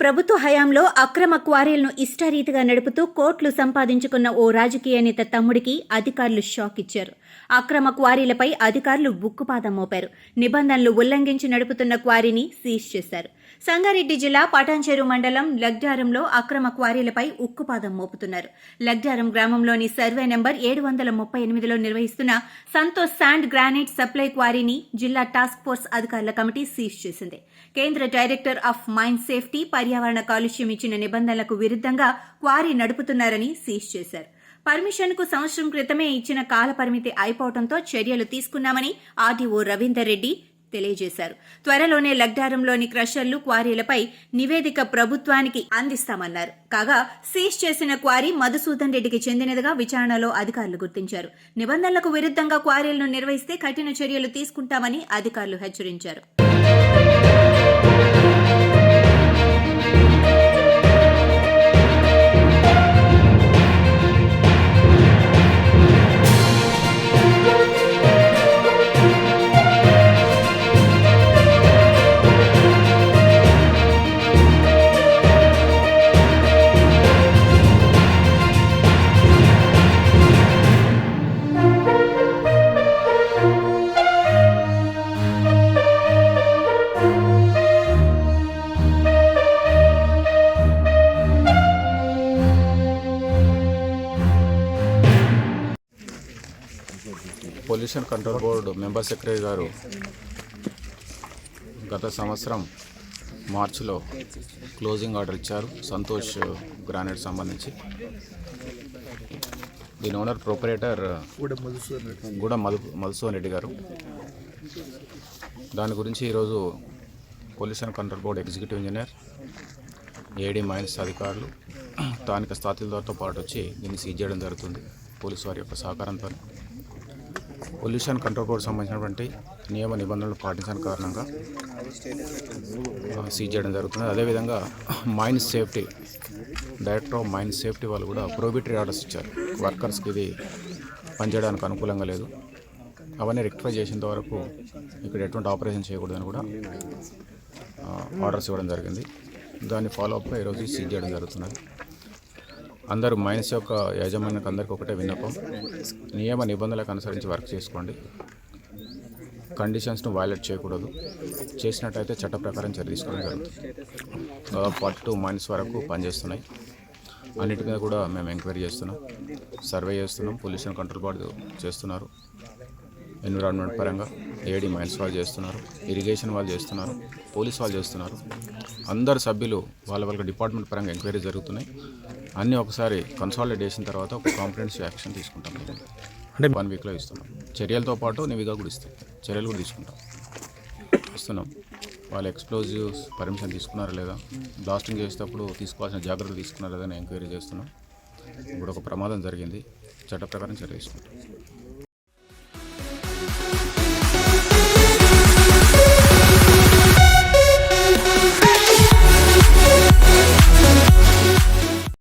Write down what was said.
ప్రభుత్వ హయాంలో అక్రమ క్వారీలను ఇష్టారీతిగా నడుపుతూ కోట్లు సంపాదించుకున్న ఓ రాజకీయ నేత తమ్ముడికి అధికారులు షాక్ ఇచ్చారు. అక్రమ క్వారీలపై అధికారులు ఉక్కుపాదం మోపారు. నిబంధనలు ఉల్లంఘించి నడుపుతున్న క్వారీని సీజ్ చేశారు. సంగారెడ్డి జిల్లా పటాన్చెరు మండలం లగ్డారంలో అక్రమ క్వారీలపై ఉక్కుపాదం మోపుతున్నారు. లగ్డారం గ్రామంలోని సర్వే నెంబర్ 738లో నిర్వహిస్తున్న సంతోష్ శాండ్ గ్రానైట్ సప్లై క్వారీని జిల్లా టాస్క్ ఫోర్స్ అధికారుల కమిటీ సీజ్ చేసింది. కేంద్ర డైరెక్టర్ ఆఫ్ మైన్ సేఫ్టీ పర్యావరణ కాలుష్యం ఇచ్చిన నిబంధనలకు విరుద్ధంగా క్వారీ నడుపుతున్నారని సీజ్ చేశారు. పర్మిషన్కు సంవత్సరం క్రితమే ఇచ్చిన కాల పరిమితి అయిపోవడంతో చర్యలు తీసుకున్నామని ఆర్డీఓ రవీందర్ రెడ్డి తెలియజేశారు. త్వరలోనే లగ్డారంలోని క్రషర్లు క్వారీలపై నివేదిక ప్రభుత్వానికి అందిస్తామన్నారు. కాగా సీజ్ చేసిన క్వారీ మధుసూదన్ రెడ్డికి చెందినదిగా విచారణలో అధికారులు గుర్తించారు. నిబంధనలకు విరుద్ధంగా క్వారీలను నిర్వహిస్తే కఠిన చర్యలు తీసుకుంటామని అధికారులు హెచ్చరించారు. Pollution control board member secretary గారు గత సంవత్సరం మార్చిలో క్లోజింగ్ ఆర్డర్ ఇచ్చారు సంతోష్ గ్రానైట్ సంబంధించి. దీని ఓనర్ ప్రొపరేటర్ గూడ మధుసూదన్ రెడ్డి గారు. దాని గురించి ఈరోజు pollution control board executive engineer, AD mines అధికారులు, స్థానిక స్థానికులతో పాటు వచ్చి దీన్ని సీజ్ చేయడం జరుగుతుంది పోలీసు వారి యొక్క సహకారంతో. పొల్యూషన్ కంట్రోల్ బోర్డు సంబంధించినటువంటి నియమ నిబంధనలు పాటించని కారణంగా సీజ్ చేయడం జరుగుతుంది. అదేవిధంగా mine safety director of mine safety వాళ్ళు కూడా ప్రోహిబిటరీ ఆర్డర్స్ ఇచ్చారు. వర్కర్స్కి ఇది పనిచేయడానికి అనుకూలంగా లేదు, అవన్నీ రెక్టిఫై చేసేంత వరకు ఇక్కడ ఎటువంటి ఆపరేషన్ చేయకూడదని కూడా ఆర్డర్స్ ఇవ్వడం జరిగింది. దాన్ని ఫాలో అప్గా ఈరోజు సీజ్ చేయడం జరుగుతున్నది. అందరూ మైన్స్ యొక్క యాజమాన్యానికి అందరికీ ఒకటే విన్నపం, నియమ నిబంధనలకు అనుసరించి వర్క్ చేసుకోండి, కండిషన్స్ను వైలేట్ చేయకూడదు. చేసినట్టయితే చట్ట ప్రకారం చర్య తీసుకోవడం జరుగుతుంది. దాదాపు 42 మైన్స్ వరకు పనిచేస్తున్నాయి. అన్నిటి మీద కూడా మేము ఎంక్వైరీ చేస్తున్నాం, సర్వే చేస్తున్నాం. పొల్యూషన్ కంట్రోల్ బోర్డు చేస్తున్నారు, ఎన్విరాన్మెంట్ పరంగా ఏడీ మైన్స్ వాళ్ళు చేస్తున్నారు, ఇరిగేషన్ వాళ్ళు చేస్తున్నారు, పోలీస్ వాళ్ళు చేస్తున్నారు. అందరు సభ్యులు వాళ్ళ డిపార్ట్మెంట్ పరంగా ఎంక్వైరీ జరుగుతున్నాయి. అన్నీ ఒకసారి కన్సాలిడేట్ చేసిన తర్వాత ఒక కాంప్రహెన్సివ్ యాక్షన్ తీసుకుంటాం. అంటే 1 వీక్లో ఇస్తున్నాం. చర్యలతో పాటు నివేదిక కూడా ఇస్తాం, చర్యలు కూడా ఇస్తున్నాం. వాళ్ళు ఎక్స్ప్లోజివ్స్ పర్మిషన్ తీసుకున్నారా లేదా, బ్లాస్టింగ్ చేసేటప్పుడు తీసుకోవాల్సిన జాగ్రత్తలు తీసుకున్నారా లేదా అని ఎంక్వైరీ చేస్తున్నాం. ఇప్పుడు ఒక ప్రమాదం జరిగింది, చట్ట ప్రకారం చర్య తీసుకుంటాం.